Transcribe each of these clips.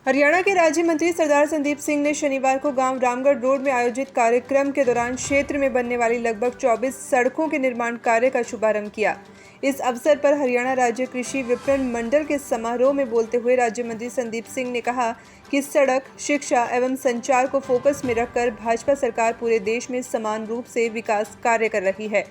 हरियाणा के राज्य मंत्री सरदार संदीप सिंह ने शनिवार को गांव रामगढ़ रोड में आयोजित कार्यक्रम के दौरान क्षेत्र में बनने वाली लगभग 24 सड़कों के निर्माण कार्य का शुभारंभ किया। इस अवसर पर हरियाणा राज्य कृषि विपणन मंडल के समारोह में बोलते हुए राज्य मंत्री संदीप सिंह ने कहा कि सड़क, शिक्षा एवं संचार को फोकस में रखकर भाजपा सरकार पूरे देश में समान रूप से विकास कार्य कर रही है।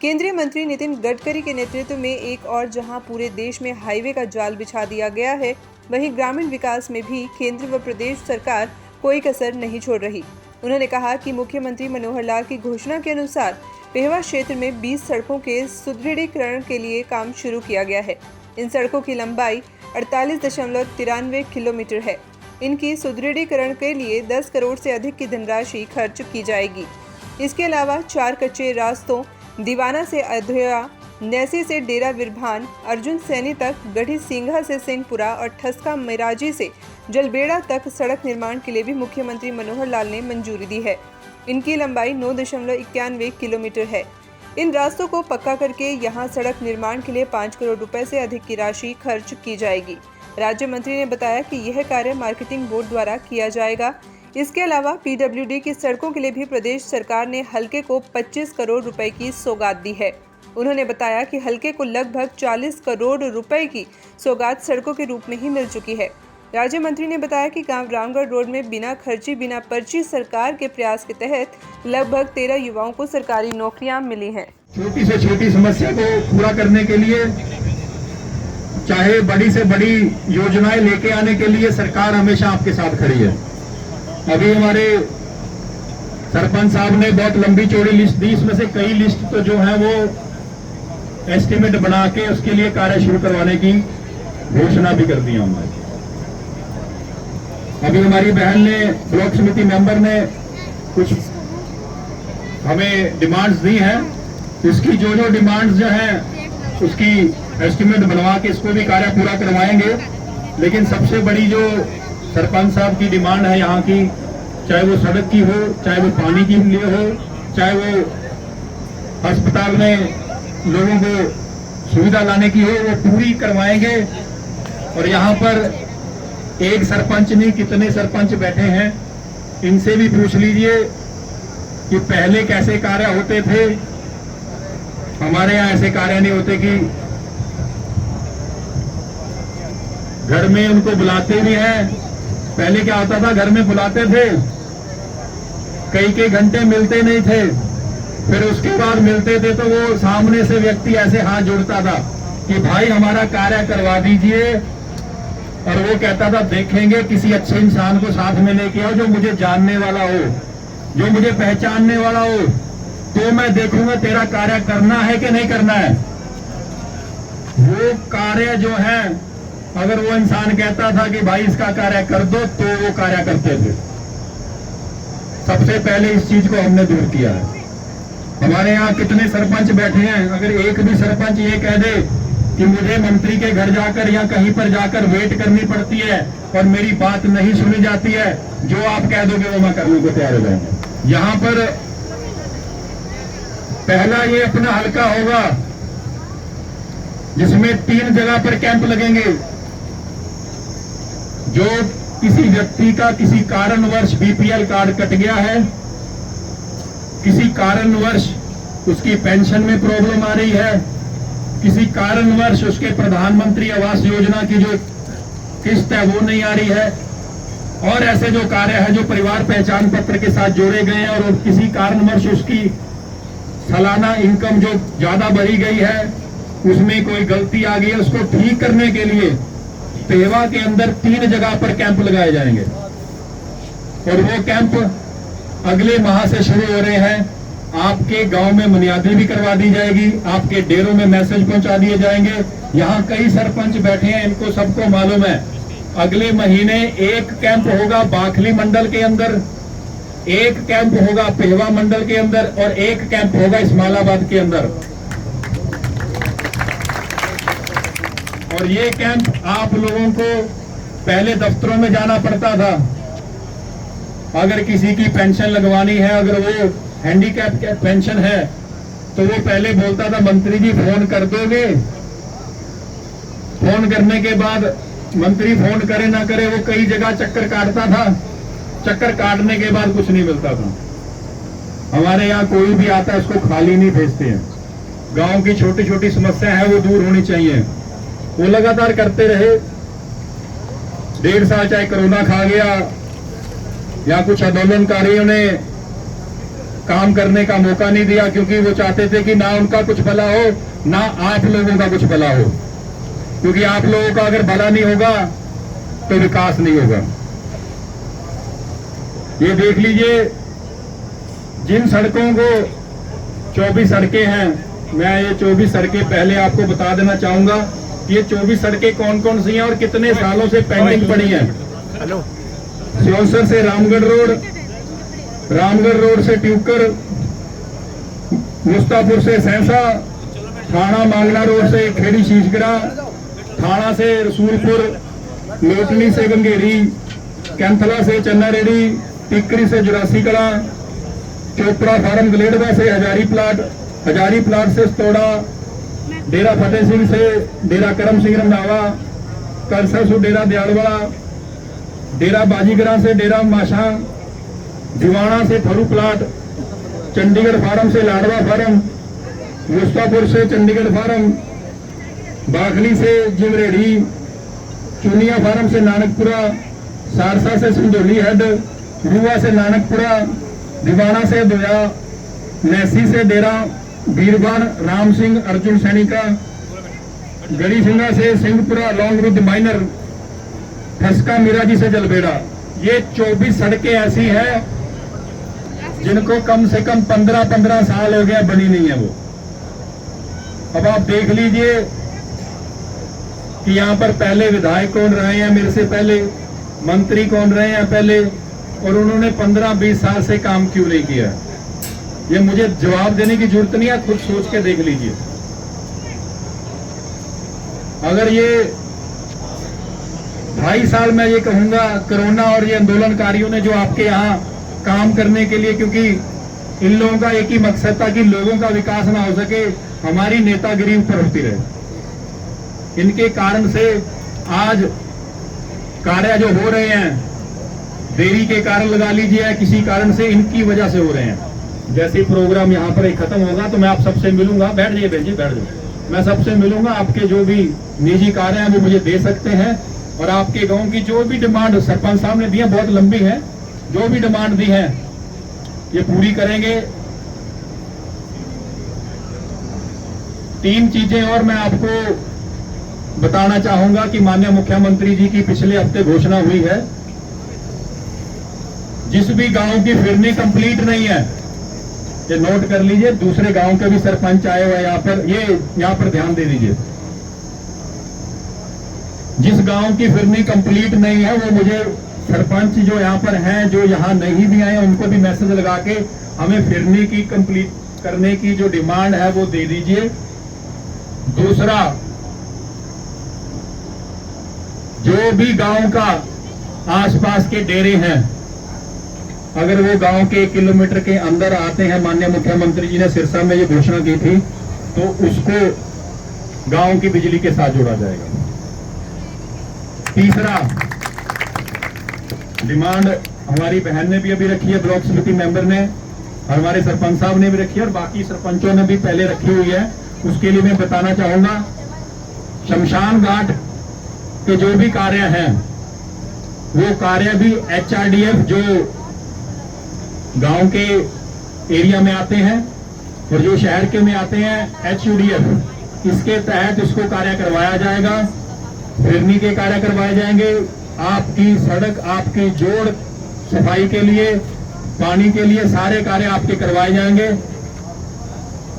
केंद्रीय मंत्री नितिन गडकरी के नेतृत्व में एक और जहां पूरे देश में हाईवे का जाल बिछा दिया गया है, वहीं ग्रामीण विकास में भी केंद्र व प्रदेश सरकार कोई कसर नहीं छोड़ रही। उन्होंने कहा कि मुख्यमंत्री मनोहर लाल की घोषणा के अनुसार पेहवा क्षेत्र में 20 सड़कों के सुदृढ़ीकरण के लिए काम शुरू किया गया है। इन सड़कों की लंबाई 48.93 किलोमीटर है। इनकी सुदृढ़ीकरण के लिए 10 करोड़ से अधिक की धनराशि खर्च की जाएगी। इसके अलावा 4 कच्चे रास्तों दीवाना से अधोया, नैसी से डेरा बिरभान, अर्जुन सैनी तक, गढ़ी सिंघा से सिंहपुरा और ठस्का मेराजी से जलबेड़ा तक सड़क निर्माण के लिए भी मुख्यमंत्री मनोहर लाल ने मंजूरी दी है। इनकी लंबाई 9.91 किलोमीटर है। इन रास्तों को पक्का करके यहां सड़क निर्माण के लिए 5 करोड़ रुपए से अधिक की राशि खर्च की जाएगी। राज्य मंत्री ने बताया कि यह कार्य मार्केटिंग बोर्ड द्वारा किया जाएगा। इसके अलावा पीडब्ल्यूडी की सड़कों के लिए भी प्रदेश सरकार ने हल्के को 25 करोड़ रुपए की सौगात दी है। उन्होंने बताया कि हल्के को लगभग 40 करोड़ रुपए की सौगात सड़कों के रूप में ही मिल चुकी है। राज्य मंत्री ने बताया कि गांव रामगढ़ रोड में बिना खर्ची बिना पर्ची सरकार के प्रयास के तहत लगभग 13 युवाओं को सरकारी नौकरियां मिली हैं। छोटी से छोटी समस्या को पूरा करने के लिए, चाहे बड़ी से बड़ी योजनाएं लेके आने के लिए सरकार हमेशा आपके साथ खड़ी है। अभी हमारे सरपंच साहब ने बहुत लंबी चौड़ी लिस्ट दी, इसमें से कई लिस्ट तो जो है वो एस्टिमेट बना के उसके लिए कार्य शुरू करवाने की घोषणा भी कर दी हमने। अभी हमारी बहन ने, ब्लॉक समिति मेंबर ने कुछ हमें डिमांड्स दी हैं, उसकी जो डिमांड्स जो हैं उसकी एस्टिमेट बनवा के इसको भी कार्य पूरा करवाएंगे। लेकिन सबसे बड़ी जो सरपंच साहब की डिमांड है यहाँ की, चाहे वो सड़क की हो, चाहे वो पानी के लिए हो, चाहे वो अस्पताल में लोगों को सुविधा लाने की हो, वो पूरी करवाएंगे। और यहाँ पर एक सरपंच नहीं, कितने सरपंच बैठे हैं, इनसे भी पूछ लीजिए कि पहले कैसे कार्य होते थे। हमारे यहाँ ऐसे कार्य नहीं होते कि घर में उनको बुलाते भी हैं। पहले क्या होता था, घर में बुलाते थे, कई घंटे मिलते नहीं थे, फिर उसके बाद मिलते थे तो वो सामने से व्यक्ति ऐसे हाथ जोड़ता था कि भाई हमारा कार्य करवा दीजिए, और वो कहता था देखेंगे किसी अच्छे इंसान को साथ में लेके आओ जो मुझे जानने वाला हो, जो मुझे पहचानने वाला हो, तो मैं देखूंगा तेरा कार्य करना है कि नहीं करना है। वो कार्य जो है, अगर वो इंसान कहता था कि भाई इसका कार्य कर दो, तो वो कार्य करते थे। सबसे पहले इस चीज को हमने दूर किया है। हमारे यहाँ कितने सरपंच बैठे हैं, अगर एक भी सरपंच ये कह दे कि मुझे मंत्री के घर जाकर या कहीं पर जाकर वेट करनी पड़ती है और मेरी बात नहीं सुनी जाती है, जो आप कह दोगे वो मैं करने को तैयार हो जाऊंगा। यहाँ पर पहला ये अपना हल्का होगा जिसमें 3 जगह पर कैंप लगेंगे। जो किसी व्यक्ति का किसी कारणवश बीपीएल कार्ड कट गया है, किसी कारणवश उसकी पेंशन में प्रॉब्लम आ रही है, किसी कारणवश उसके प्रधानमंत्री आवास योजना की जो किस्त है वो नहीं आ रही है, और ऐसे जो कार्य है जो परिवार पहचान पत्र के साथ जोड़े गए हैं, और किसी कारणवश उसकी सालाना इनकम जो ज्यादा बढ़ी गई है, उसमें कोई गलती आ गई है, उसको ठीक करने के लिए पेहवा के अंदर 3 जगह पर कैंप लगाए जाएंगे। और वो कैंप अगले माह से शुरू हो रहे हैं। आपके गांव में बुनियादी भी करवा दी जाएगी, आपके डेरों में मैसेज पहुंचा दिए जाएंगे। यहाँ कई सरपंच बैठे हैं, इनको सबको मालूम है। अगले महीने एक कैंप होगा बाखली मंडल के अंदर, एक कैंप होगा पेहवा मंडल के अंदर, और एक कैंप होगा इस्माइलाबाद के अंदर। और ये कैंप आप लोगों को पहले दफ्तरों में जाना पड़ता था। अगर किसी की पेंशन लगवानी है, अगर वो हैंडीकैप पेंशन है, तो वो पहले बोलता था मंत्री जी फोन कर दोगे, फोन करने के बाद मंत्री फोन करे ना करे, वो कई जगह चक्कर काटता था, चक्कर काटने के बाद कुछ नहीं मिलता था। हमारे यहाँ कोई भी आता है उसको खाली नहीं भेजते हैं। गांव की छोटी छोटी समस्या है वो दूर होनी चाहिए, वो लगातार करते रहे। 1.5 साल चाहे कोरोना खा गया या कुछ आंदोलनकारियों ने काम करने का मौका नहीं दिया, क्योंकि वो चाहते थे कि ना उनका कुछ भला हो ना आप लोगों का कुछ भला हो, क्योंकि आप लोगों का अगर भला नहीं होगा तो विकास नहीं होगा। ये देख लीजिए, जिन सड़कों को 24 सड़कें हैं, मैं ये 24 सड़कें पहले आपको बता देना चाहूंगा। ये 24 सड़कें कौन कौन सी हैं और कितने सालों से पेंडिंग पड़ी हैं। सियोंसर से रामगढ़ रोड, रामगढ़ रोड से ट्यूकर, मुस्तापुर से सहसा, थाना मांगला रोड से खेड़ी शीशगरा, थाना से रसूलपुर, लोटनी से गंगेरी, कैंथला से चन्ना रेडी, टिकरी से जुरासी कला, चोपड़ा फार्म गलेडवा से हजारी प्लाट से स्तोड़ा, डेरा फतेह सिंह से डेरा करम सिंह रंधावा, करसर से डेरा दयालवाड़ा, डेरा बाजीगरा से डेरा माशा, दिवाना से फरू प्लाट, चंडीगढ़ फार्म से लाडवा फार्म, मुस्तापुर से चंडीगढ़ फार्म, बाखली से जिमरेडी, चुनिया फार्म से नानकपुरा, सारसा से संजोली हेड, रुआ से नानकपुरा, दिवाना से दोया, नैसी से डेरा बीरबान राम सिंह अर्जुन सैनिका, गड़ी सिंगा से सिंहपुरा लॉन्ग विद माइनर, ठसका मीराजी से जलबेड़ा। ये 24 सड़कें ऐसी हैं जिनको कम से कम 15-15 साल हो गया, बनी नहीं है वो। अब आप देख लीजिए कि यहाँ पर पहले विधायक कौन रहे हैं, मेरे से पहले मंत्री कौन रहे हैं पहले, और उन्होंने 15-20 साल से काम क्यों नहीं किया। ये मुझे जवाब देने की जरूरत नहीं है, खुद सोच के देख लीजिए। अगर ये 2.5 साल में ये कहूंगा, कोरोना और ये आंदोलनकारियों ने जो आपके यहाँ काम करने के लिए, क्योंकि इन लोगों का एक ही मकसद था कि लोगों का विकास ना हो सके, हमारी नेतागिरी ऊपर होती रहे। इनके कारण से आज कार्य जो हो रहे हैं, देरी के कारण लगा लीजिए, किसी कारण से इनकी वजह से हो रहे हैं। जैसे प्रोग्राम यहाँ पर एक खत्म होगा तो मैं आप सबसे मिलूंगा, बैठ जाइए बहन जी, बैठ जाइए, मैं सबसे मिलूंगा। आपके जो भी निजी कार्य हैं वो मुझे दे सकते हैं, और आपके गांव की जो भी डिमांड सरपंच साहब ने दी है, बहुत लंबी है, जो भी डिमांड दी है ये पूरी करेंगे। 3 चीजें और मैं आपको बताना चाहूंगा कि माननीय मुख्यमंत्री जी की पिछले हफ्ते घोषणा हुई है, जिस भी गांव की फिरनी कंप्लीट नहीं है, ये नोट कर लीजिए, दूसरे गांव के भी सरपंच आए हुए यहाँ पर, ये यहाँ पर ध्यान दे दीजिए। जिस गांव की फिरनी कंप्लीट नहीं है वो मुझे सरपंच जो यहाँ पर हैं, जो यहाँ नहीं भी आए, उनको भी मैसेज लगा के हमें फिरनी की कंप्लीट करने की जो डिमांड है वो दे दीजिए। दूसरा, जो भी गांव का आसपास के डेरे हैं, अगर वो गांव के 1 किलोमीटर के अंदर आते हैं, माननीय मुख्यमंत्री जी ने सिरसा में ये घोषणा की थी, तो उसको गांव की बिजली के साथ जोड़ा जाएगा। तीसरा डिमांड हमारी बहन ने भी अभी रखी है, ब्लॉक समिति मेंबर ने, और हमारे सरपंच साहब ने भी रखी है, और बाकी सरपंचों ने भी पहले रखी हुई है। उसके लिए मैं बताना चाहूंगा, शमशान घाट के जो भी कार्य हैं वो कार्य भी HRDF जो गांव के एरिया में आते हैं और जो शहर के में आते हैं HUDF, इसके तहत इसको कार्य करवाया जाएगा। फिरनी के कार्य करवाए जाएंगे, आपकी सड़क, आपकी जोड़, सफाई के लिए, पानी के लिए सारे कार्य आपके करवाए जाएंगे।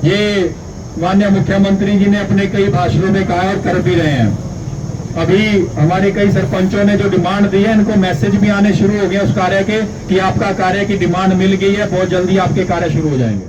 ये माननीय मुख्यमंत्री जी ने अपने कई भाषणों में कहा और कर भी रहे हैं। अभी हमारे कई सरपंचों ने जो डिमांड दी है, इनको मैसेज भी आने शुरू हो गए उस कार्य के कि आपका कार्य की डिमांड मिल गई है, बहुत जल्दी आपके कार्य शुरू हो जाएंगे।